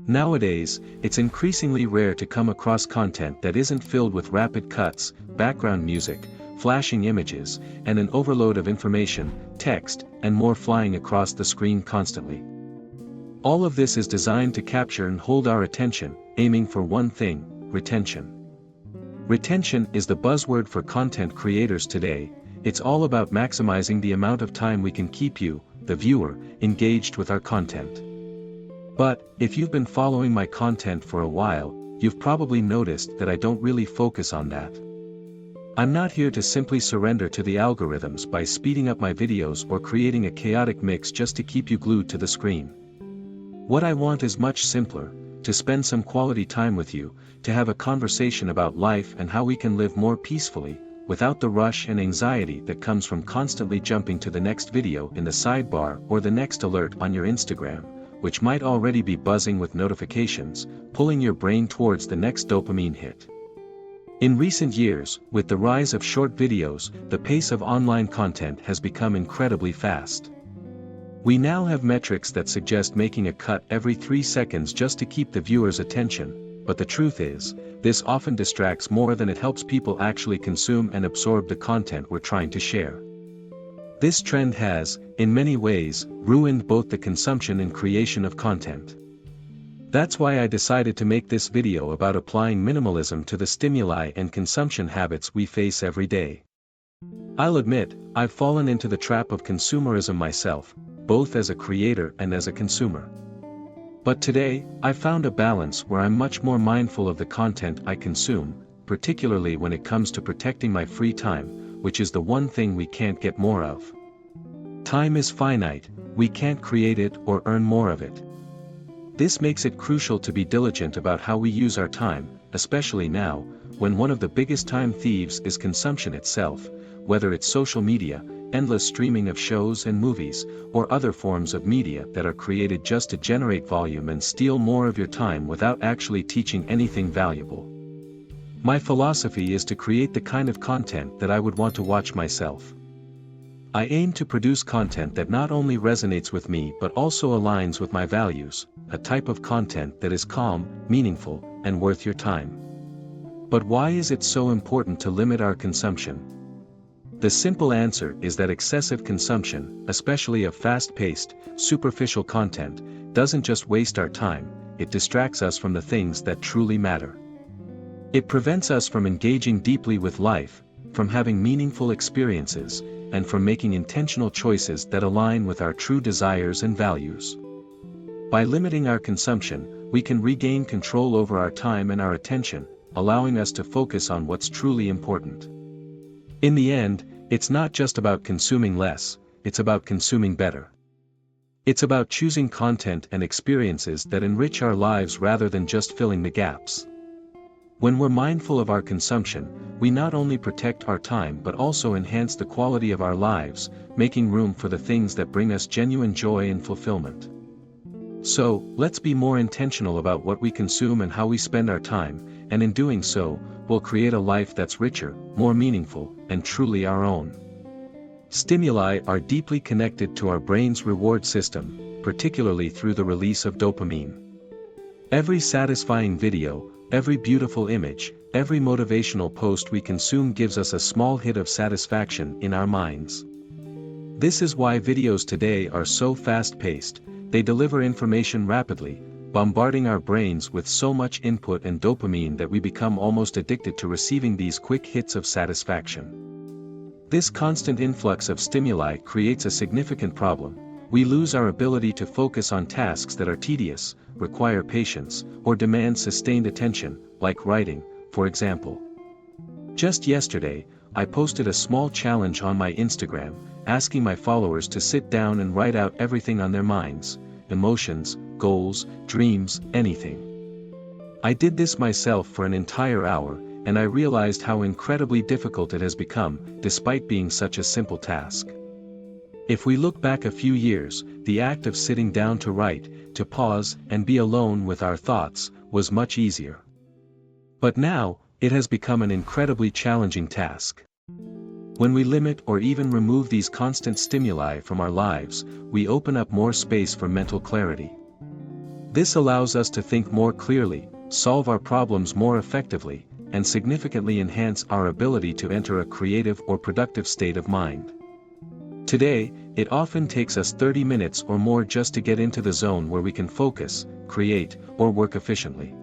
Nowadays, it's increasingly rare to come across content that isn't filled with rapid cuts, background music, flashing images, and an overload of information, text, and more flying across the screen constantly. All of this is designed to capture and hold our attention, aiming for one thing: retention. Retention is the buzzword for content creators today. It's all about maximizing the amount of time we can keep you, the viewer, engaged with our content. But, if you've been following my content for a while, you've probably noticed that I don't really focus on that. I'm not here to simply surrender to the algorithms by speeding up my videos or creating a chaotic mix just to keep you glued to the screen. What I want is much simpler: to spend some quality time with you, to have a conversation about life and how we can live more peacefully, without the rush and anxiety that comes from constantly jumping to the next video in the sidebar or the next alert on your Instagram, which might already be buzzing with notifications, pulling your brain towards the next dopamine hit. In recent years, with the rise of short videos, the pace of online content has become incredibly fast. We now have metrics that suggest making a cut every 3 seconds just to keep the viewer's attention, but the truth is, this often distracts more than it helps people actually consume and absorb the content we're trying to share. This trend has, in many ways, ruined both the consumption and creation of content. That's why I decided to make this video about applying minimalism to the stimuli and consumption habits we face every day. I'll admit, I've fallen into the trap of consumerism myself, both as a creator and as a consumer. But today, I've found a balance where I'm much more mindful of the content I consume, particularly when it comes to protecting my free time, which is the one thing we can't get more of. Time is finite, we can't create it or earn more of it. This makes it crucial to be diligent about how we use our time, especially now, when one of the biggest time thieves is consumption itself, whether it's social media, endless streaming of shows and movies, or other forms of media that are created just to generate volume and steal more of your time without actually teaching anything valuable. My philosophy is to create the kind of content that I would want to watch myself. I aim to produce content that not only resonates with me but also aligns with my values, a type of content that is calm, meaningful, and worth your time. But why is it so important to limit our consumption? The simple answer is that excessive consumption, especially of fast-paced, superficial content, doesn't just waste our time, it distracts us from the things that truly matter. It prevents us from engaging deeply with life, from having meaningful experiences, and from making intentional choices that align with our true desires and values. By limiting our consumption, we can regain control over our time and our attention, allowing us to focus on what's truly important. In the end, it's not just about consuming less, it's about consuming better. It's about choosing content and experiences that enrich our lives rather than just filling the gaps. When we're mindful of our consumption, we not only protect our time but also enhance the quality of our lives, making room for the things that bring us genuine joy and fulfillment. So, let's be more intentional about what we consume and how we spend our time, and in doing so, we'll create a life that's richer, more meaningful, and truly our own. Stimuli are deeply connected to our brain's reward system, particularly through the release of dopamine. Every satisfying video, every beautiful image, every motivational post we consume gives us a small hit of satisfaction in our minds. This is why videos today are so fast-paced. They deliver information rapidly, bombarding our brains with so much input and dopamine that we become almost addicted to receiving these quick hits of satisfaction. This constant influx of stimuli creates a significant problem. We lose our ability to focus on tasks that are tedious, require patience, or demand sustained attention, like writing, for example. Just yesterday, I posted a small challenge on my Instagram, asking my followers to sit down and write out everything on their minds, emotions, goals, dreams, anything. I did this myself for an entire hour, and I realized how incredibly difficult it has become, despite being such a simple task. If we look back a few years, the act of sitting down to write, to pause and be alone with our thoughts, was much easier. But now, it has become an incredibly challenging task. When we limit or even remove these constant stimuli from our lives, we open up more space for mental clarity. This allows us to think more clearly, solve our problems more effectively, and significantly enhance our ability to enter a creative or productive state of mind. Today, it often takes us 30 minutes or more just to get into the zone where we can focus, create, or work efficiently.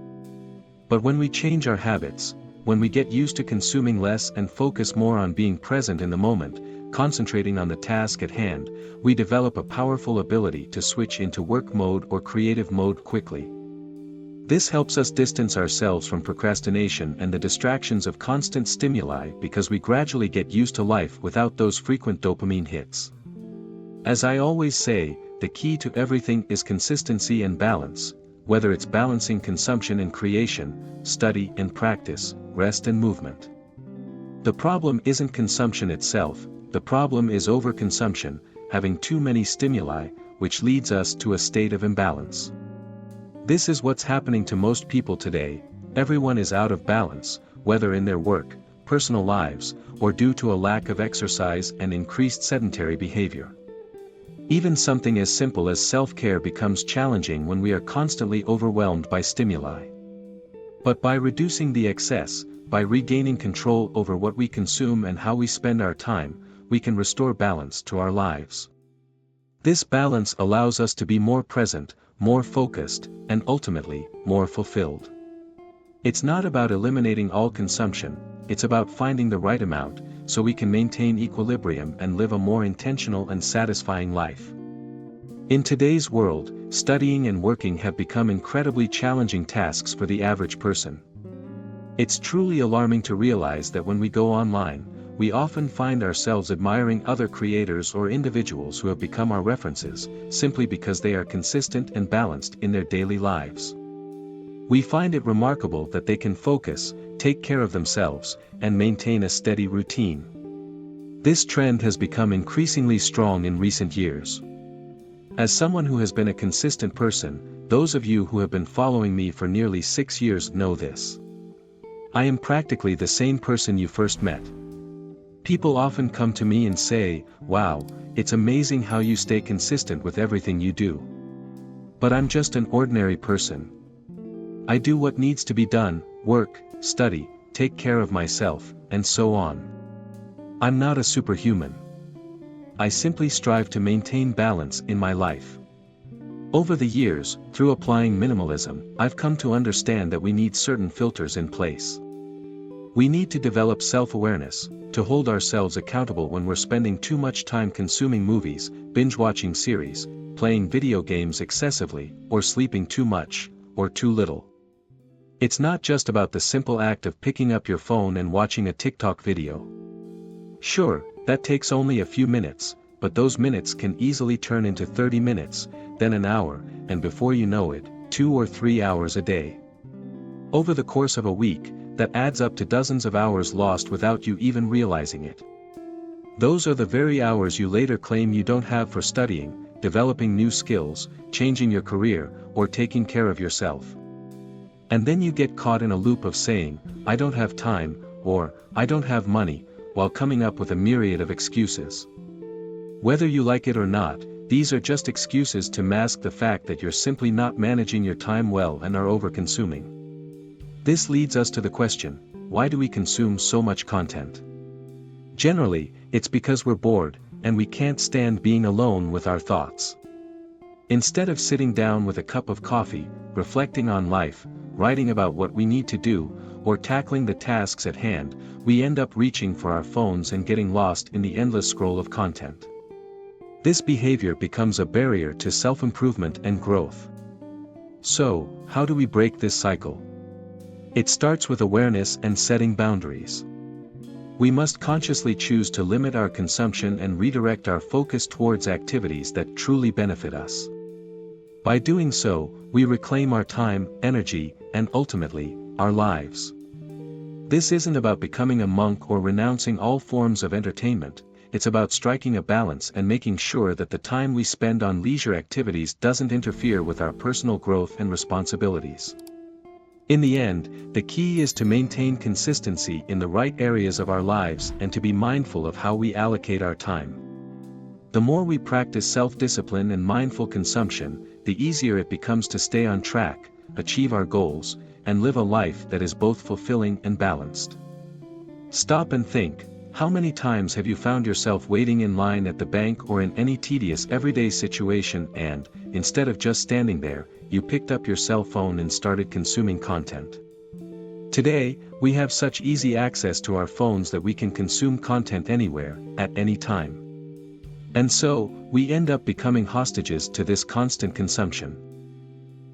But when we change our habits, when we get used to consuming less and focus more on being present in the moment, concentrating on the task at hand, we develop a powerful ability to switch into work mode or creative mode quickly. This helps us distance ourselves from procrastination and the distractions of constant stimuli because we gradually get used to life without those frequent dopamine hits. As I always say, the key to everything is consistency and balance, whether it's balancing consumption and creation, study and practice, rest and movement. The problem isn't consumption itself, the problem is overconsumption, having too many stimuli, which leads us to a state of imbalance. This is what's happening to most people today. Everyone is out of balance, whether in their work, personal lives, or due to a lack of exercise and increased sedentary behavior. Even something as simple as self-care becomes challenging when we are constantly overwhelmed by stimuli. But by reducing the excess, by regaining control over what we consume and how we spend our time, we can restore balance to our lives. This balance allows us to be more present, more focused, and ultimately, more fulfilled. It's not about eliminating all consumption, it's about finding the right amount, so we can maintain equilibrium and live a more intentional and satisfying life. In today's world, studying and working have become incredibly challenging tasks for the average person. It's truly alarming to realize that when we go online, we often find ourselves admiring other creators or individuals who have become our references, simply because they are consistent and balanced in their daily lives. We find it remarkable that they can focus, take care of themselves, and maintain a steady routine. This trend has become increasingly strong in recent years. As someone who has been a consistent person, those of you who have been following me for nearly 6 years know this. I am practically the same person you first met. People often come to me and say, "Wow, it's amazing how you stay consistent with everything you do." But I'm just an ordinary person. I do what needs to be done, work, study, take care of myself, and so on. I'm not a superhuman. I simply strive to maintain balance in my life. Over the years, through applying minimalism, I've come to understand that we need certain filters in place. We need to develop self-awareness, to hold ourselves accountable when we're spending too much time consuming movies, binge-watching series, playing video games excessively, or sleeping too much, or too little. It's not just about the simple act of picking up your phone and watching a TikTok video. Sure, that takes only a few minutes, but those minutes can easily turn into 30 minutes, then an hour, and before you know it, 2 or 3 hours a day. Over the course of a week, that adds up to dozens of hours lost without you even realizing it. Those are the very hours you later claim you don't have for studying, developing new skills, changing your career, or taking care of yourself. And then you get caught in a loop of saying, "I don't have time," or "I don't have money," while coming up with a myriad of excuses. Whether you like it or not, these are just excuses to mask the fact that you're simply not managing your time well and are over-consuming. This leads us to the question, why do we consume so much content? Generally, it's because we're bored, and we can't stand being alone with our thoughts. Instead of sitting down with a cup of coffee, reflecting on life, writing about what we need to do, or tackling the tasks at hand, we end up reaching for our phones and getting lost in the endless scroll of content. This behavior becomes a barrier to self-improvement and growth. So, how do we break this cycle? It starts with awareness and setting boundaries. We must consciously choose to limit our consumption and redirect our focus towards activities that truly benefit us. By doing so, we reclaim our time, energy, and ultimately, our lives. This isn't about becoming a monk or renouncing all forms of entertainment, it's about striking a balance and making sure that the time we spend on leisure activities doesn't interfere with our personal growth and responsibilities. In the end, the key is to maintain consistency in the right areas of our lives and to be mindful of how we allocate our time. The more we practice self-discipline and mindful consumption, the easier it becomes to stay on track, achieve our goals, and live a life that is both fulfilling and balanced. Stop and think, how many times have you found yourself waiting in line at the bank or in any tedious everyday situation and, instead of just standing there, you picked up your cell phone and started consuming content? Today, we have such easy access to our phones that we can consume content anywhere, at any time. And so, we end up becoming hostages to this constant consumption.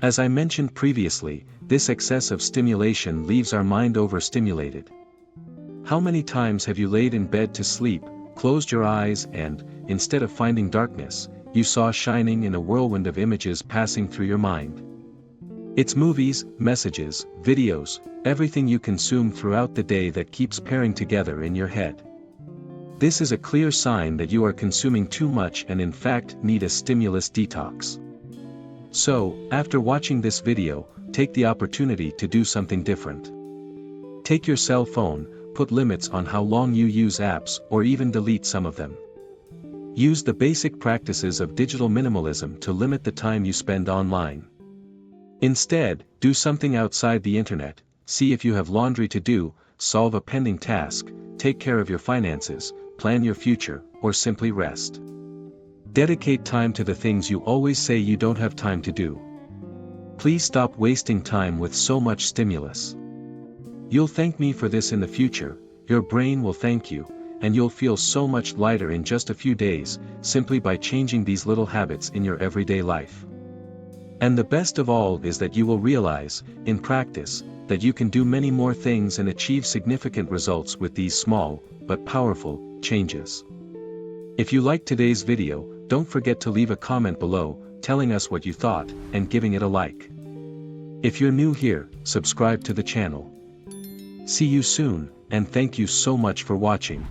As I mentioned previously, this excessive stimulation leaves our mind overstimulated. How many times have you laid in bed to sleep, closed your eyes and, instead of finding darkness, you saw shining in a whirlwind of images passing through your mind? It's movies, messages, videos, everything you consume throughout the day that keeps pairing together in your head. This is a clear sign that you are consuming too much and in fact need a stimulus detox. So, after watching this video, take the opportunity to do something different. Take your cell phone, put limits on how long you use apps or even delete some of them. Use the basic practices of digital minimalism to limit the time you spend online. Instead, do something outside the internet, see if you have laundry to do, solve a pending task, take care of your finances, plan your future, or simply rest. Dedicate time to the things you always say you don't have time to do. Please stop wasting time with so much stimulus. You'll thank me for this in the future, your brain will thank you, and you'll feel so much lighter in just a few days, simply by changing these little habits in your everyday life. And the best of all is that you will realize, in practice, that you can do many more things and achieve significant results with these small, but powerful, changes. If you liked today's video, don't forget to leave a comment below, telling us what you thought, and giving it a like. If you're new here, subscribe to the channel. See you soon, and thank you so much for watching.